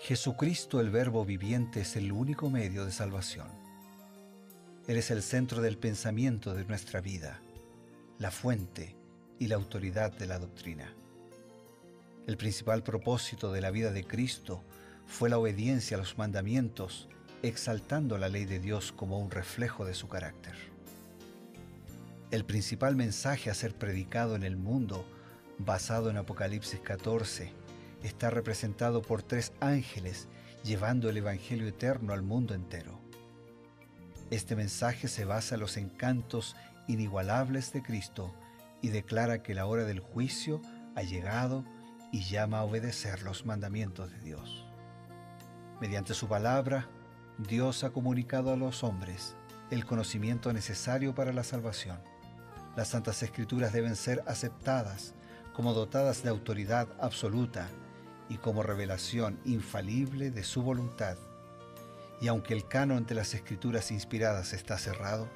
Jesucristo, el Verbo viviente, es el único medio de salvación. Él es el centro del pensamiento de nuestra vida, la fuente y la autoridad de la doctrina. El principal propósito de la vida de Cristo fue la obediencia a los mandamientos, exaltando la ley de Dios como un reflejo de su carácter. El principal mensaje a ser predicado en el mundo, basado en Apocalipsis 14, está representado por 3 ángeles llevando el Evangelio eterno al mundo entero. Este mensaje se basa en los encantos inigualables de Cristo y declara que la hora del juicio ha llegado y llama a obedecer los mandamientos de Dios. Mediante su palabra, Dios ha comunicado a los hombres el conocimiento necesario para la salvación. Las Santas Escrituras deben ser aceptadas como dotadas de autoridad absoluta y como revelación infalible de su voluntad. Y aunque el canon de las Escrituras inspiradas está cerrado,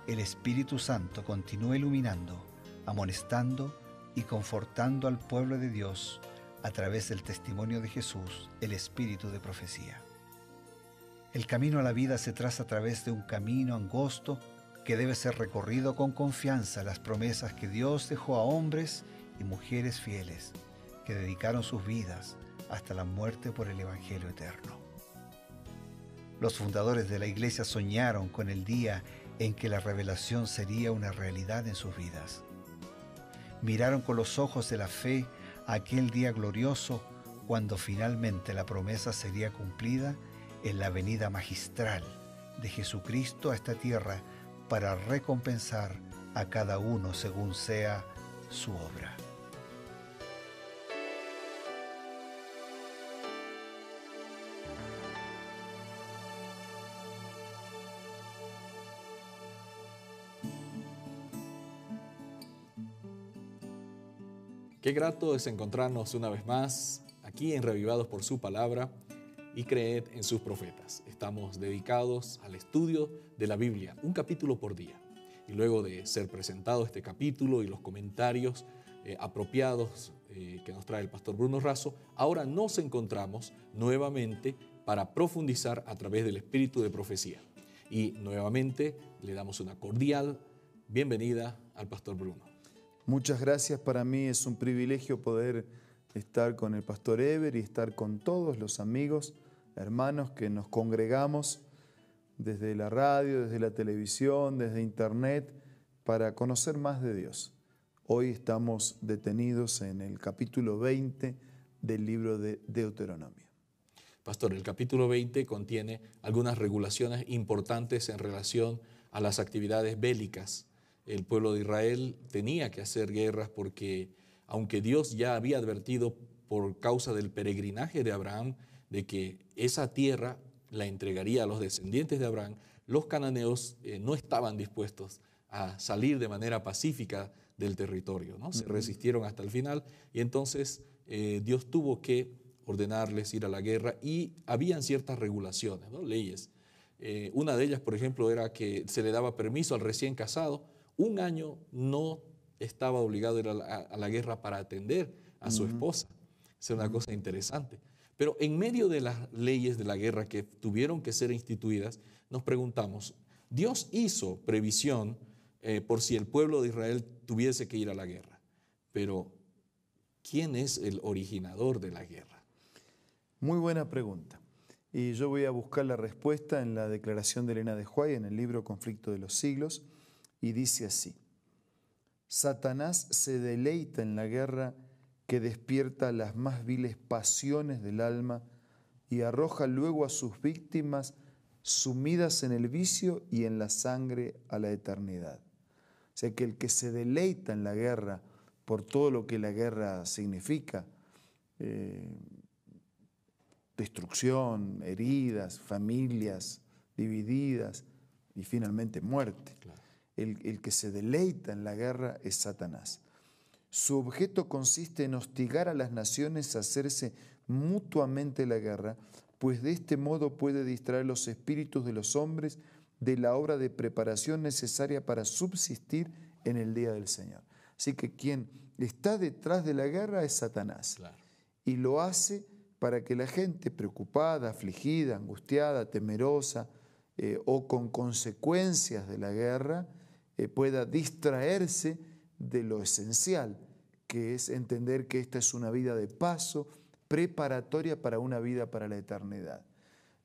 el Espíritu Santo continúa iluminando, amonestando y confortando al pueblo de Dios a través del testimonio de Jesús, el Espíritu de profecía. El camino a la vida se traza a través de un camino angosto que debe ser recorrido con confianza en las promesas que Dios dejó a hombres y mujeres fieles que dedicaron sus vidas hasta la muerte por el Evangelio eterno. Los fundadores de la Iglesia soñaron con el día en que la revelación sería una realidad en sus vidas. Miraron con los ojos de la fe a aquel día glorioso cuando finalmente la promesa sería cumplida en la venida magistral de Jesucristo a esta tierra para recompensar a cada uno según sea su obra. Qué grato es encontrarnos una vez más aquí en Reavivados por su palabra y creed en sus profetas. Estamos dedicados al estudio de la Biblia, un capítulo por día. Y luego de ser presentado este capítulo y los comentarios apropiados que nos trae el pastor Bruno Razo, ahora nos encontramos nuevamente para profundizar a través del espíritu de profecía. Y nuevamente le damos una cordial bienvenida al pastor Bruno. Muchas gracias. Para mí es un privilegio poder estar con el pastor Eber y estar con todos los amigos, hermanos que nos congregamos desde la radio, desde la televisión, desde internet, para conocer más de Dios. Hoy estamos detenidos en el capítulo 20 del libro de Deuteronomio. Pastor, el capítulo 20 contiene algunas regulaciones importantes en relación a las actividades bélicas. El pueblo de Israel tenía que hacer guerras porque, aunque Dios ya había advertido por causa del peregrinaje de Abraham de que esa tierra la entregaría a los descendientes de Abraham, los cananeos no estaban dispuestos a salir de manera pacífica del territorio, ¿no? Se resistieron hasta el final y entonces Dios tuvo que ordenarles ir a la guerra y habían ciertas regulaciones, ¿no? Leyes. Una de ellas, por ejemplo, era que se le daba permiso al recién casado. Un año no estaba obligado a ir a la guerra para atender a su esposa. Es una cosa interesante. Pero en medio de las leyes de la guerra que tuvieron que ser instituidas, nos preguntamos, Dios hizo previsión por si el pueblo de Israel tuviese que ir a la guerra. Pero, ¿quién es el originador de la guerra? Muy buena pregunta. Y yo voy a buscar la respuesta en la declaración de Elena de White en el libro Conflicto de los Siglos. Y dice así: Satanás se deleita en la guerra que despierta las más viles pasiones del alma y arroja luego a sus víctimas sumidas en el vicio y en la sangre a la eternidad. O sea que el que se deleita en la guerra por todo lo que la guerra significa, destrucción, heridas, familias divididas y finalmente muerte. Claro. El que se deleita en la guerra es Satanás. Su objeto consiste en hostigar a las naciones a hacerse mutuamente la guerra, pues de este modo puede distraer los espíritus de los hombres de la obra de preparación necesaria para subsistir en el día del Señor. Así que quien está detrás de la guerra es Satanás. Claro. Y lo hace para que la gente preocupada, afligida, angustiada, temerosa o con consecuencias de la guerra pueda distraerse de lo esencial, que es entender que esta es una vida de paso, preparatoria para una vida para la eternidad.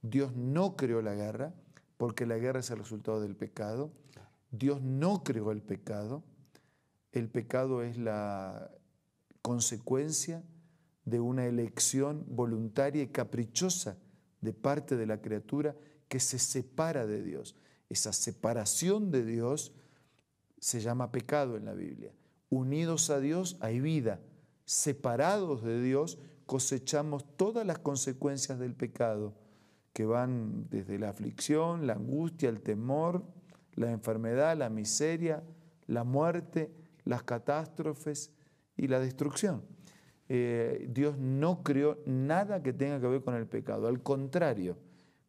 Dios no creó la guerra, porque la guerra es el resultado del pecado. Dios no creó el pecado es la consecuencia de una elección voluntaria y caprichosa de parte de la criatura que se separa de Dios. Esa separación de Dios se llama pecado en la Biblia. Unidos a Dios hay vida. Separados de Dios cosechamos todas las consecuencias del pecado, que van desde la aflicción, la angustia, el temor, la enfermedad, la miseria, la muerte, las catástrofes y la destrucción. Dios no creó nada que tenga que ver con el pecado. Al contrario,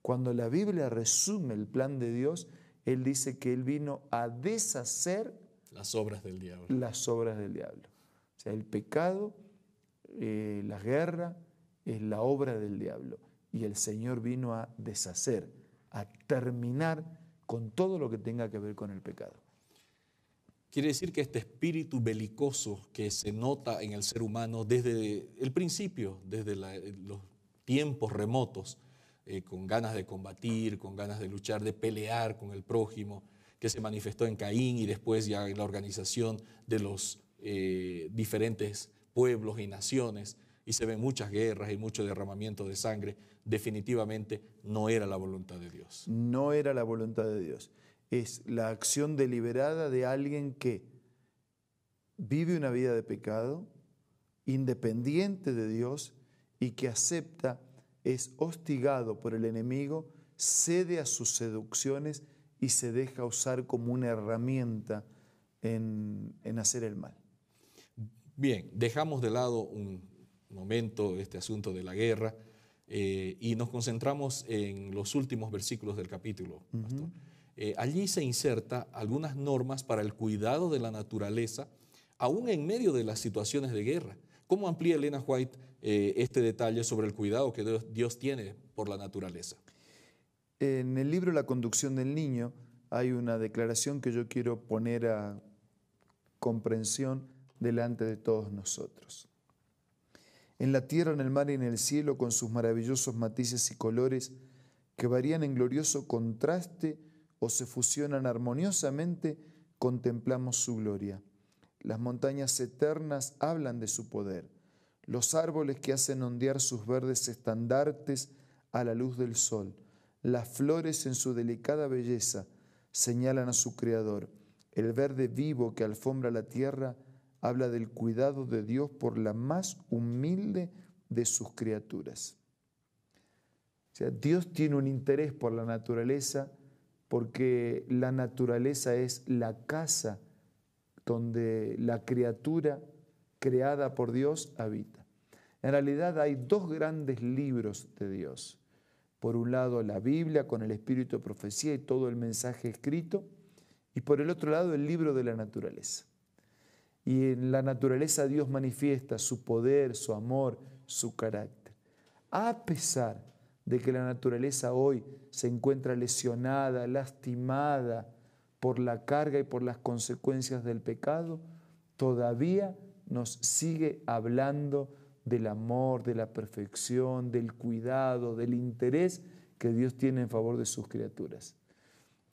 cuando la Biblia resume el plan de Dios, Él dice que Él vino a deshacer las obras del diablo. Las obras del diablo. O sea, el pecado, la guerra, es la obra del diablo. Y el Señor vino a deshacer, a terminar con todo lo que tenga que ver con el pecado. Quiere decir que este espíritu belicoso que se nota en el ser humano desde el principio, desde los tiempos remotos, con ganas de combatir, con ganas de luchar, de pelear con el prójimo, que se manifestó en Caín y después ya en la organización de los diferentes pueblos y naciones, y se ven muchas guerras y mucho derramamiento de sangre, definitivamente no era la voluntad de Dios. No era la voluntad de Dios. Es la acción deliberada de alguien que vive una vida de pecado, independiente de Dios, y que acepta, es hostigado por el enemigo, cede a sus seducciones y se deja usar como una herramienta en hacer el mal. Bien, dejamos de lado un momento este asunto de la guerra y nos concentramos en los últimos versículos del capítulo, pastor. Allí se inserta algunas normas para el cuidado de la naturaleza, aún en medio de las situaciones de guerra. ¿Cómo amplía Elena White este detalle sobre el cuidado que Dios tiene por la naturaleza? En el libro La conducción del niño hay una declaración que yo quiero poner a comprensión delante de todos nosotros. En la tierra, en el mar y en el cielo, con sus maravillosos matices y colores que varían en glorioso contraste o se fusionan armoniosamente, contemplamos su gloria. Las montañas eternas hablan de su poder. Los árboles que hacen ondear sus verdes estandartes a la luz del sol. Las flores en su delicada belleza señalan a su Creador. El verde vivo que alfombra la tierra habla del cuidado de Dios por la más humilde de sus criaturas. O sea, Dios tiene un interés por la naturaleza porque la naturaleza es la casa donde la criatura creada por Dios habita. En realidad hay dos grandes libros de Dios. Por un lado la Biblia con el espíritu de profecía y todo el mensaje escrito, y por el otro lado el libro de la naturaleza. Y en la naturaleza Dios manifiesta su poder, su amor, su carácter. A pesar de que la naturaleza hoy se encuentra lesionada, lastimada por la carga y por las consecuencias del pecado, todavía nos sigue hablando del amor, de la perfección, del cuidado, del interés que Dios tiene en favor de sus criaturas.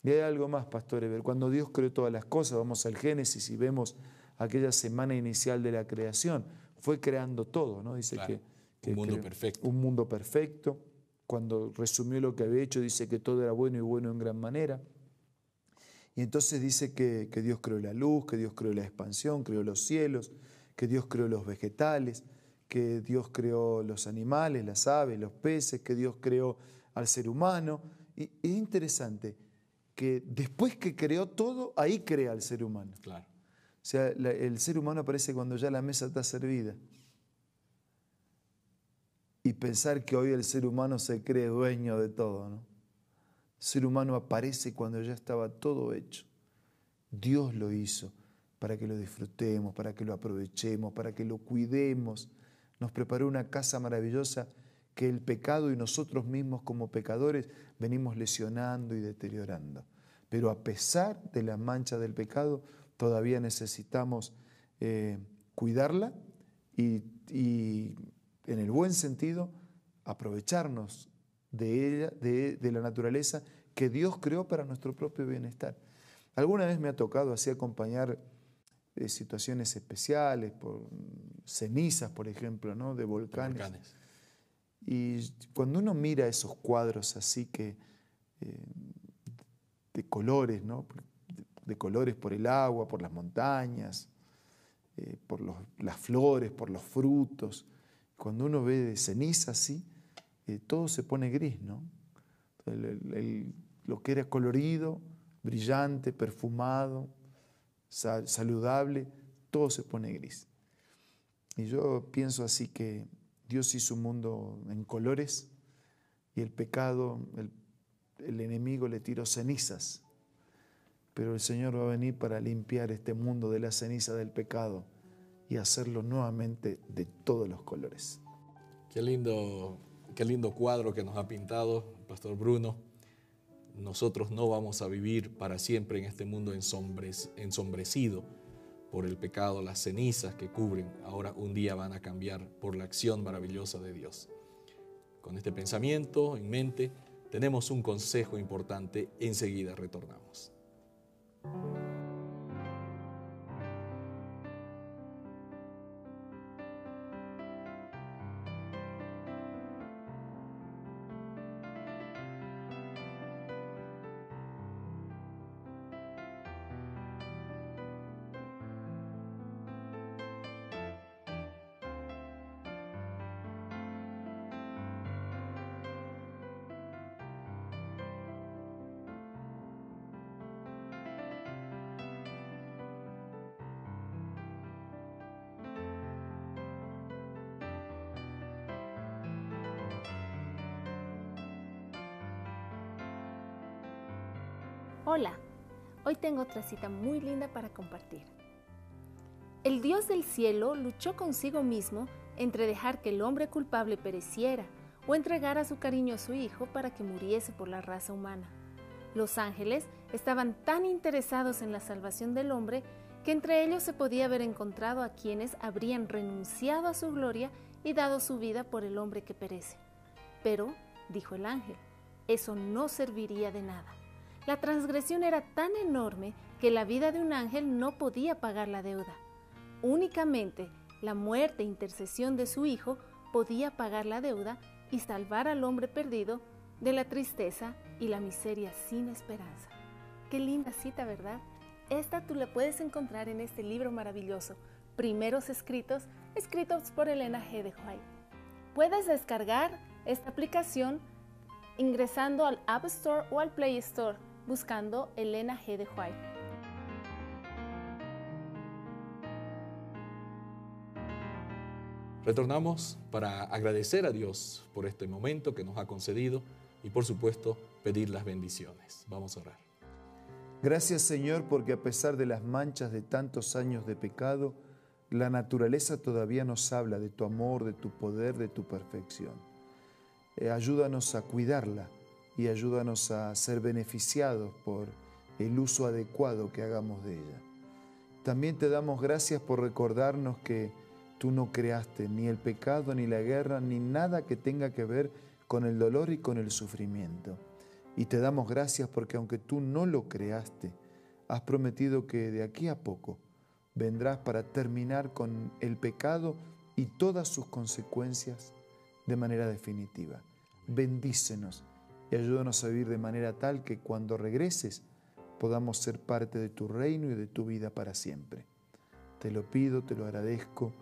Y hay algo más, Pastor Eber. Cuando Dios creó todas las cosas, vamos al Génesis y vemos aquella semana inicial de la creación, fue creando todo, ¿no? Dice claro, que un mundo perfecto. Un mundo perfecto. Cuando resumió lo que había hecho, dice que todo era bueno y bueno en gran manera. Y entonces dice que Dios creó la luz, que Dios creó la expansión, creó los cielos, que Dios creó los vegetales, que Dios creó los animales, las aves, los peces, que Dios creó al ser humano. Y es interesante que después que creó todo, ahí crea al ser humano. Claro. O sea, el ser humano aparece cuando ya la mesa está servida. Y pensar que hoy el ser humano se cree dueño de todo, ¿no? El ser humano aparece cuando ya estaba todo hecho. Dios lo hizo para que lo disfrutemos, para que lo aprovechemos, para que lo cuidemos. Nos preparó una casa maravillosa que el pecado y nosotros mismos como pecadores venimos lesionando y deteriorando. Pero a pesar de la mancha del pecado, todavía necesitamos cuidarla y en el buen sentido aprovecharnos de ella, de la naturaleza que Dios creó para nuestro propio bienestar. Alguna vez me ha tocado así acompañar situaciones especiales, por cenizas, por ejemplo, ¿no? De volcanes. Y cuando uno mira esos cuadros así que de colores, ¿no? De colores por el agua, por las montañas, por las flores, por los frutos, cuando uno ve de ceniza así, todo se pone gris, ¿no? Lo que era colorido, brillante, perfumado, saludable, todo se pone gris. Y yo pienso así que Dios hizo un mundo en colores y el pecado, el enemigo le tiró cenizas. Pero el Señor va a venir para limpiar este mundo de la ceniza del pecado y hacerlo nuevamente de todos los colores. Qué lindo cuadro que nos ha pintado Pastor Bruno. Nosotros no vamos a vivir para siempre en este mundo ensombrecido por el pecado. Las cenizas que cubren ahora un día van a cambiar por la acción maravillosa de Dios. Con este pensamiento en mente, tenemos un consejo importante. Enseguida retornamos. Hola, hoy tengo otra cita muy linda para compartir. El Dios del cielo luchó consigo mismo entre dejar que el hombre culpable pereciera o entregar a su cariño a su Hijo para que muriese por la raza humana. Los ángeles estaban tan interesados en la salvación del hombre que entre ellos se podía haber encontrado a quienes habrían renunciado a su gloria y dado su vida por el hombre que perece. Pero, dijo el ángel, eso no serviría de nada. La transgresión era tan enorme que la vida de un ángel no podía pagar la deuda. Únicamente la muerte e intercesión de su Hijo podía pagar la deuda y salvar al hombre perdido de la tristeza y la miseria sin esperanza. Qué linda cita, ¿verdad? Esta tú la puedes encontrar en este libro maravilloso, Primeros Escritos, escritos por Elena G. de White. Puedes descargar esta aplicación ingresando al App Store o al Play Store, buscando Elena G. de White. Retornamos para agradecer a Dios por este momento que nos ha concedido y, por supuesto, pedir las bendiciones. Vamos a orar. Gracias, Señor, porque a pesar de las manchas de tantos años de pecado, la naturaleza todavía nos habla de tu amor, de tu poder, de tu perfección. Ayúdanos a cuidarla y ayúdanos a ser beneficiados por el uso adecuado que hagamos de ella. También te damos gracias por recordarnos que tú no creaste ni el pecado, ni la guerra, ni nada que tenga que ver con el dolor y con el sufrimiento. Y te damos gracias porque aunque tú no lo creaste, has prometido que de aquí a poco vendrás para terminar con el pecado y todas sus consecuencias de manera definitiva. Bendícenos y ayúdanos a vivir de manera tal que cuando regreses podamos ser parte de tu reino y de tu vida para siempre. Te lo pido, te lo agradezco,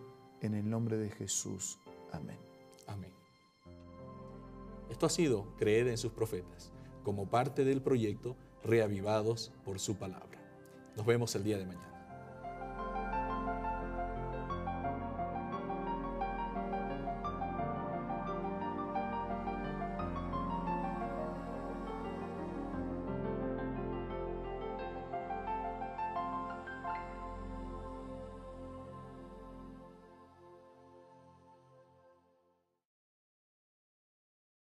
en el nombre de Jesús. Amén. Amén. Esto ha sido Creed en sus profetas, como parte del proyecto Reavivados por su palabra. Nos vemos el día de mañana.